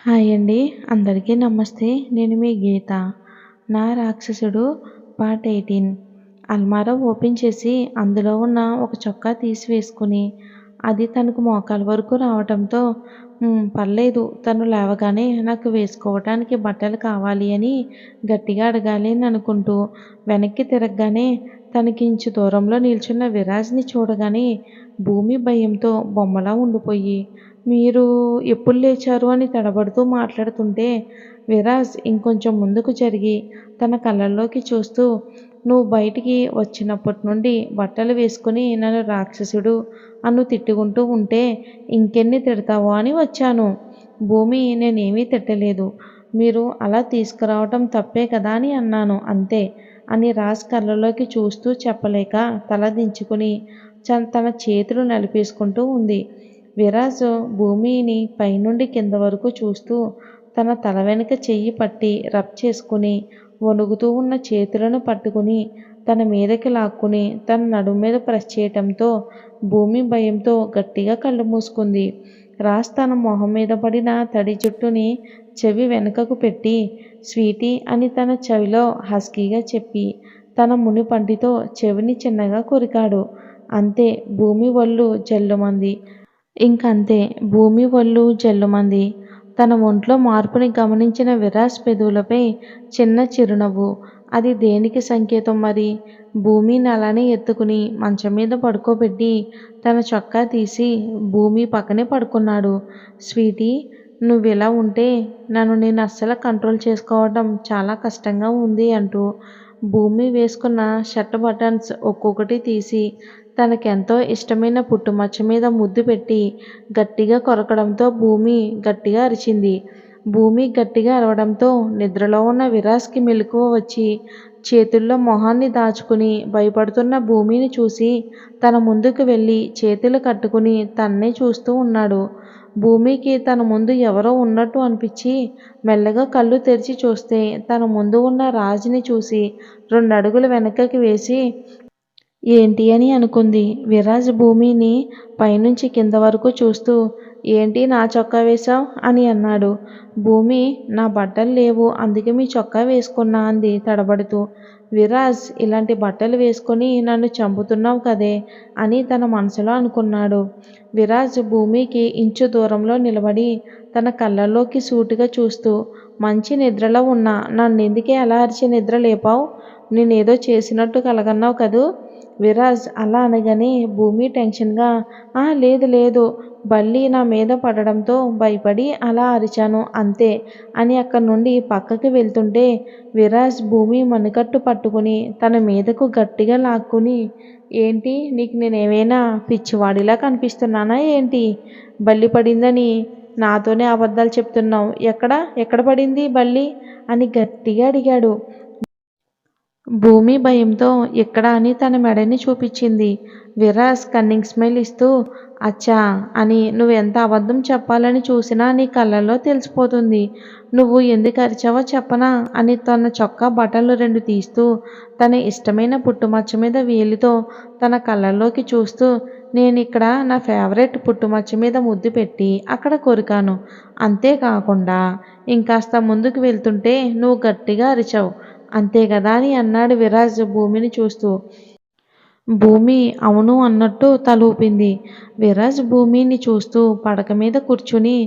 Hi అండి. అందరికీ నమస్తే. నేను మీ గీత. నా రాక్షసుడు పార్ట్ 18. అల్మారా ఓపెన్ చేసి అందులో ఉన్న ఒక చొక్కా తీసి వేసుకుని అది తనకు మోకాల వరకు రావటంతో పర్లేదు తను లేవగానే నాకు వేసుకోవటానికి బట్టలు కావాలి అని గట్టిగా అడగాలి అని అనుకుంటూ వెనక్కి తిరగగానే తనకించు దూరంలో నిల్చున్న విరాజ్ని చూడగానే భూమి భయంతో బొమ్మలా ఉండిపోయి మీరు ఎప్పుడు లేచారు అని తడబడుతూ మాట్లాడుతుంటే విరాజ్ ఇంకొంచెం ముందుకు జరిగి తన కళ్ళల్లోకి చూస్తూ నువ్వు బయటికి వచ్చినప్పటి నుండి బట్టలు వేసుకుని నన్ను రాక్షసుడు అన్ను తిట్టుకుంటూ ఉంటే ఇంకెన్ని తిడతావో అని వచ్చాను. భూమి నేనేమీ తిట్టలేదు. మీరు అలా తీసుకురావటం తప్పే కదా అని అన్నాను అంతే అని రాజ్ కళ్ళలోకి చూస్తూ చెప్పలేక తల దించుకుని తన చేతులు నలిపేసుకుంటూ ఉంది. విరాజ్ భూమిని పైనుండి కింద వరకు చూస్తూ తన తల వెనుక చెయ్యి పట్టి రబ్ చేసుకుని వణుకుతూ ఉన్న చేతులను పట్టుకుని తన మీదకి లాక్కుని తన నడుము మీద ప్రెస్ చేయటంతో భూమి భయంతో గట్టిగా కళ్ళు మూసుకుంది. రాజ్ తన మొహం మీద పడిన తడి జుట్టుని చెవి వెనుకకు పెట్టి స్వీటీ అని తన చెవిలో హస్కీగా చెప్పి తన ముని పంటితో చెవిని చిన్నగా కొరికాడు. అంతే భూమి ఒళ్ళు జల్లుమంది. ఇంకంతే భూమి ఒళ్ళు జల్లుమంది. తన ఒంట్లో మార్పుని గమనించిన విరాజ్ పెదవులపై చిన్న చిరునవ్వు. అది దేనికి సంకేతం మరి? భూమిని అలానే ఎత్తుకుని మంచం మీద పడుకోబెట్టి తన చొక్కా తీసి భూమి పక్కనే పడుకున్నాడు. స్వీటీ, నువ్విలా ఉంటే నేను అస్సలు కంట్రోల్ చేసుకోవడం చాలా కష్టంగా ఉంది అంటూ భూమి వేసుకున్న షర్ట్ బటన్స్ ఒక్కొక్కటి తీసి తనకెంతో ఇష్టమైన పుట్టుమచ్చ మీద ముద్దు పెట్టి గట్టిగా కొరకడంతో భూమి గట్టిగా అరిచింది. భూమి గట్టిగా అరవడంతో నిద్రలో ఉన్న విరాజ్కి మెలకువ వచ్చి చేతుల్లో మొహాన్ని దాచుకుని భయపడుతున్న భూమిని చూసి తన ముందుకు వెళ్ళి చేతులు కట్టుకుని తన్నే చూస్తూ ఉన్నాడు. భూమికి తన ముందు ఎవరో ఉన్నట్టు అనిపించి మెల్లగా కళ్ళు తెరిచి చూస్తే తన ముందు ఉన్న రాజుని చూసి 2 అడుగులు వెనక్కి వేసి ఏంటి అని అనుకుంది. విరాజ్ భూమిని పైనుంచి కింద వరకు చూస్తూ ఏంటి నా చొక్కా వేశావ్ అని అన్నాడు. భూమి నా బట్టలు లేవు అందుకే మీ చొక్కా వేసుకున్నా అంది తడబడుతూ. విరాజ్ ఇలాంటి బట్టలు వేసుకొని నన్ను చంపుతున్నావు కదే అని తన మనసులో అనుకున్నాడు. విరాజ్ భూమికి ఇంచు దూరంలో నిలబడి తన కళ్ళల్లోకి సూటిగా చూస్తూ మంచి నిద్రలో ఉన్నా నన్నెందుకే అలా అరిచి నిద్ర లేపావు? నేనేదో చేసినట్టు కలగన్నావు కదూ? విరాజ్ అలా అనగానే భూమి టెన్షన్గా లేదు లేదు బల్లి నా మీద పడడంతో భయపడి అలా అరిచాను అంతే అని అక్కడి నుండి పక్కకి వెళ్తుంటే విరాజ్ భూమి మణికట్టు పట్టుకుని తన మీదకు గట్టిగా లాక్కుని ఏంటి నీకు నేనేమైనా పిచ్చివాడిలా కనిపిస్తున్నానా ఏంటి? బల్లి పడిందని నాతోనే అబద్ధాలు చెప్తున్నావు. ఎక్కడ పడింది బల్లి అని గట్టిగా అడిగాడు. భూమి భయంతో ఎక్కడ అని తన మెడని చూపించింది. విరాజ్ కన్నింగ్ స్మైల్ ఇస్తూ అచ్చా అని నువ్వెంత అబద్ధం చెప్పాలని చూసినా నీ కళ్ళల్లో తెలిసిపోతుంది. నువ్వు ఎందుకు అరిచావో చెప్పనా అని తన చొక్కా బటన్లు 2 తీస్తూ తన ఇష్టమైన పుట్టుమచ్చ మీద వేలితో తన కళ్ళల్లోకి చూస్తూ నేనిక్కడ నా ఫేవరెట్ పుట్టుమచ్చ మీద ముద్దు పెట్టి అక్కడ కొరికాను. అంతేకాకుండా ఇంకాస్త ముందుకు వెళ్తుంటే నువ్వు గట్టిగా అరిచావు అంతే కదా అని అన్నాడు విరాజ్ భూమిని చూస్తూ. భూమి అవును అన్నట్టు తల ఊపింది. విరాజ్ భూమిని చూస్తూ పడక మీద కూర్చుని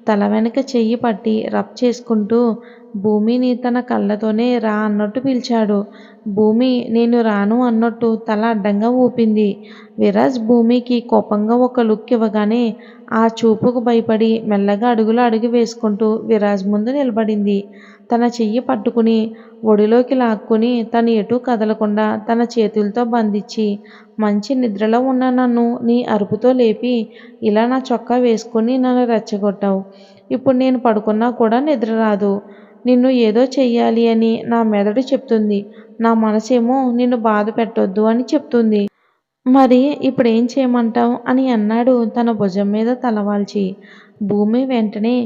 తల వెనక చెయ్యి పట్టి రబ్ చేసుకుంటూ భూమిని తన కళ్ళతోనే రా అన్నట్టు పిలిచాడు. భూమి నేను రాను అన్నట్టు తల అడ్డంగా ఊపింది. విరాజ్ భూమికి కోపంగా ఒక లుక్ ఇవ్వగానే ఆ చూపుకు భయపడి మెల్లగా అడుగు వేసుకుంటూ విరాజ్ ముందు నిలబడింది. తన చెయ్యి పట్టుకుని ఒడిలోకి లాక్కుని తను ఎటూ కదలకుండా తన చేతులతో బంధించి మంచి నిద్రలో ఉన్న నన్ను నీ అరుపుతో లేపి ఇలా నా చొక్కా వేసుకుని నన్ను రెచ్చగొట్టావు. ఇప్పుడు నేను పడుకున్నా కూడా నిద్ర రాదు. నిన్ను ఏదో చెయ్యాలి అని నా మెదడు చెప్తుంది. నా మనసేమో నిన్ను బాధ పెట్టొద్దు అని చెప్తుంది. మరి ఇప్పుడేం చేయమంటావు అని అన్నాడు తన భుజం మీద తలవాల్చి. భూమి వెంటనే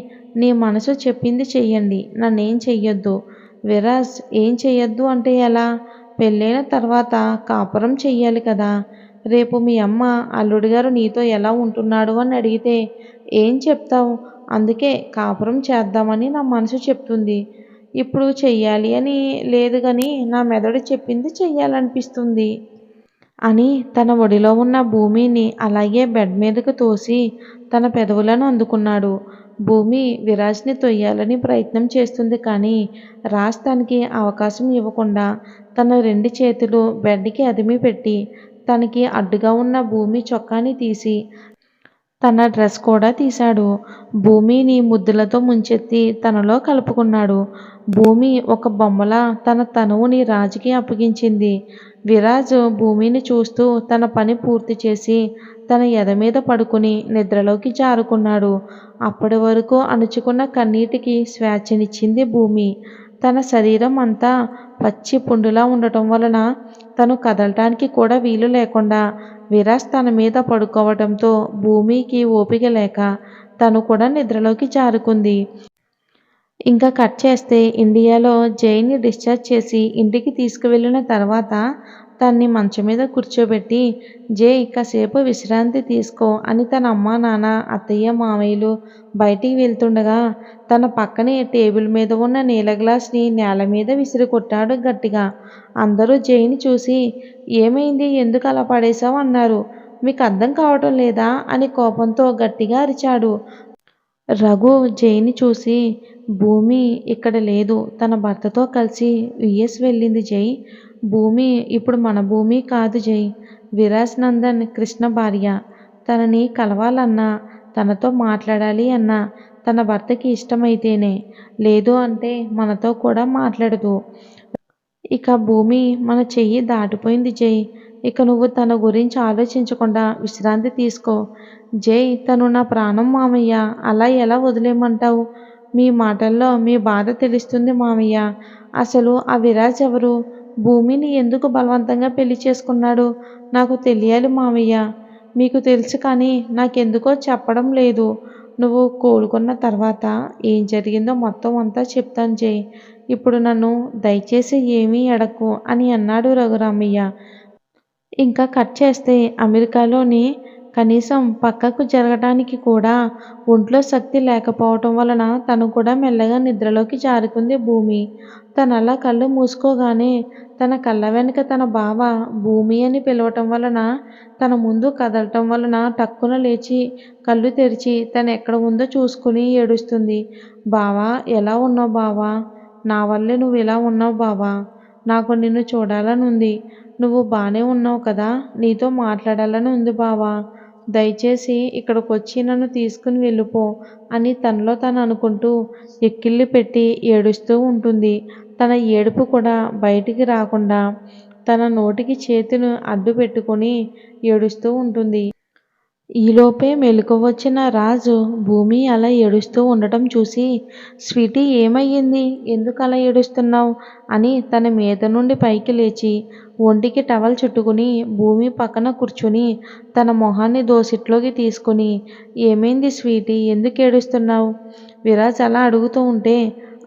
నీ మనసు చెప్పింది చెయ్యండి, నన్నేం చెయ్యొద్దు. విరాజ్ ఏం చెయ్యొద్దు అంటే ఎలా? పెళ్ళైన తర్వాత కాపురం చెయ్యాలి కదా. రేపు మీ అమ్మ అల్లుడిగారు నీతో ఎలా ఉంటున్నాడు అని అడిగితే ఏం చెప్తావు? అందుకే కాపురం చేద్దామని నా మనసు చెప్తుంది. ఇప్పుడు చెయ్యాలి అని లేదు గాని నా మెదడు చెప్పింది చెయ్యాలనిపిస్తుంది అని తన ఒడిలో ఉన్న భూమిని అలాగే బెడ్ మీదకు తోసి తన పెదవులను అందుకున్నాడు. భూమి విరాజ్ని తొయ్యాలని ప్రయత్నం చేస్తుంది కానీ రాజ్ తనకి అవకాశం ఇవ్వకుండా తన 2 చేతులు బెడ్కి అదిమి పెట్టి తనకి అడ్డుగా ఉన్న భూమి చొక్కాని తీసి తన డ్రెస్ కూడా తీశాడు. భూమిని ముద్దులతో ముంచెత్తి తనలో కలుపుకున్నాడు. భూమి ఒక బొమ్మలా తన తనువుని రాజుకి అప్పగించింది. విరాజ్ భూమిని చూస్తూ తన పని పూర్తి చేసి తన ఎద మీద పడుకుని నిద్రలోకి జారుకున్నాడు. అప్పటి వరకు అణుచుకున్న కన్నీటికి స్వేచ్ఛనిచ్చింది భూమి. తన శరీరం అంతా పచ్చి పుండులా ఉండటం వలన తను కదలటానికి కూడా వీలు లేకుండా విరాజ్ తన మీద పడుకోవడంతో భూమికి ఓపిక లేక తను కూడా నిద్రలోకి జారుకుంది. ఇంకా కట్ చేస్తే ఇండియాలో జైని డిశ్చార్జ్ చేసి ఇంటికి తీసుకువెళ్ళిన తర్వాత తన్ని మంచం మీద కూర్చోబెట్టి జై కాసేపు విశ్రాంతి తీసుకో అని తన అమ్మ నాన్న అత్తయ్య మామయ్యలు బయటికి వెళ్తుండగా తన పక్కనే టేబుల్ మీద ఉన్న నీళ్ళ గ్లాస్ని నేల మీద విసిరి కొట్టాడు గట్టిగా. అందరూ జైని చూసి ఏమైంది, ఎందుకు అలా పడేశావు అన్నారు. మీకు అర్థం కావటం లేదా అని కోపంతో గట్టిగా అరిచాడు. రఘు జైని చూసి భూమి ఇక్కడ లేదు, తన భర్తతో కలిసి యుఎస్ వెళ్ళింది జై. భూమి ఇప్పుడు మన భూమి కాదు జై, విరాజ్ నందన్ కృష్ణ భార్య. తనని కలవాలన్నా తనతో మాట్లాడాలి అన్నా తన భర్తకి ఇష్టమైతేనే, లేదు అంటే మనతో కూడా మాట్లాడదు. ఇక భూమి మన చెయ్యి దాటిపోయింది జై, ఇక నువ్వు తన గురించి ఆలోచించకుండా విశ్రాంతి తీసుకో. జై తను నా ప్రాణం మామయ్య, అలా ఎలా వదిలేయమంటావు? మీ మాటల్లో మీ బాధ తెలుస్తుంది మామయ్య. అసలు ఆ విరాజ్ ఎవరు? భూమిని ఎందుకు బలవంతంగా పెళ్లి చేసుకున్నాడు? నాకు తెలియాలి మామయ్య. మీకు తెలుసు కానీ నాకెందుకో చెప్పడం లేదు. నువ్వు కోలుకున్న తర్వాత ఏం జరిగిందో మొత్తం అంతా చెప్తాను జై. ఇప్పుడు నన్ను దయచేసి ఏమీ అడక్కు అని అన్నాడు రఘురామయ్య. ఇంకా కట్ చేస్తే అమెరికాలోని కనీసం పక్కకు జరగడానికి కూడా ఒంట్లో శక్తి లేకపోవటం వలన తను కూడా మెల్లగా నిద్రలోకి జారుకుంది భూమి. తనలా కళ్ళు మూసుకోగానే తన కళ్ళ వెనుక తన బావ భూమి అని పిలవటం వలన తన ముందు కదలటం వలన టక్కున లేచి కళ్ళు తెరిచి తను ఎక్కడ ఉందో చూసుకుని ఏడుస్తుంది. బావా, ఎలా ఉన్నావు బావా? నా వల్లే నువ్వు ఇలా ఉన్నావు బావా. నాకు నిన్ను చూడాలని ఉంది. నువ్వు బాగానే ఉన్నావు కదా? నీతో మాట్లాడాలని ఉంది బావా. దయచేసి ఇక్కడికి వచ్చి నన్ను తీసుకుని వెళ్ళిపో అని తనలో తను అనుకుంటూ ఎక్కిళ్ళు పెట్టి ఏడుస్తూ ఉంటుంది. తన ఏడుపు కూడా బయటికి రాకుండా తన నోటికి చేతులు అడ్డు పెట్టుకొని ఏడుస్తూ ఉంటుంది. ఈలోపే మెలకువ వచ్చిన రాజు భూమి అలా ఏడుస్తూ ఉండటం చూసి స్వీటీ ఏమయ్యింది, ఎందుకు అలా ఏడుస్తున్నావు అని తన మీద నుండి పైకి లేచి ఒంటికి టవల్ చుట్టుకుని భూమి పక్కన కూర్చుని తన మొహాన్ని దోసిట్లోకి తీసుకుని ఏమైంది స్వీటీ, ఎందుకు ఏడుస్తున్నావు? విరాజ్ అలా అడుగుతూ ఉంటే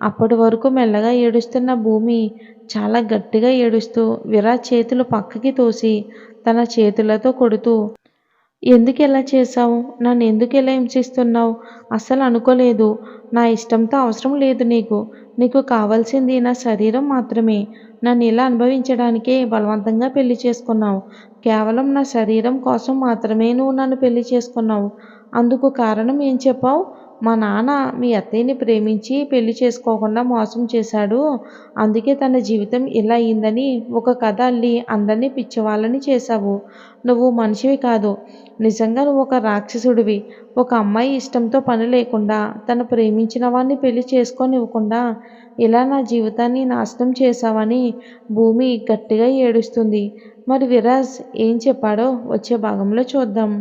అప్పటి వరకు మెల్లగా ఏడుస్తున్న భూమి చాలా గట్టిగా ఏడుస్తూ విరాజ్ చేతులు పక్కకి తోసి తన చేతులతో కొడుతూ ఎందుకు ఇలా చేశావు? నన్ను ఎందుకు ఇలా హింసిస్తున్నావు? అస్సలు అనుకోలేదు. నా ఇష్టంతో అవసరం లేదు నీకు. నీకు కావాల్సింది నా శరీరం మాత్రమే. నన్ను ఇలా అనుభవించడానికే బలవంతంగా పెళ్లి చేసుకున్నావు. కేవలం నా శరీరం కోసం మాత్రమే నువ్వు నన్ను పెళ్లి చేసుకున్నావు. అందుకు కారణం ఏం చెప్పావు? మా నాన్న మీ అత్తయ్యని ప్రేమించి పెళ్లి చేసుకోకుండా మోసం చేశాడు. అందుకే తన జీవితం ఇలా అయిందని ఒక కథ అల్లి అందరినీ పిచ్చివాళ్ళని చేశావు. నువ్వు మనిషివి కాదు. నిజంగా నువ్వు ఒక రాక్షసుడివి. ఒక అమ్మాయి ఇష్టంతో పని లేకుండా తను ప్రేమించిన వాడిని పెళ్లి చేసుకోనివ్వకుండా ఇలా నా జీవితాన్ని నాశనం చేశావని భూమి గట్టిగా ఏడుస్తుంది. మరి విరాజ్ ఏం చెప్పాడో వచ్చే భాగంలో చూద్దాం.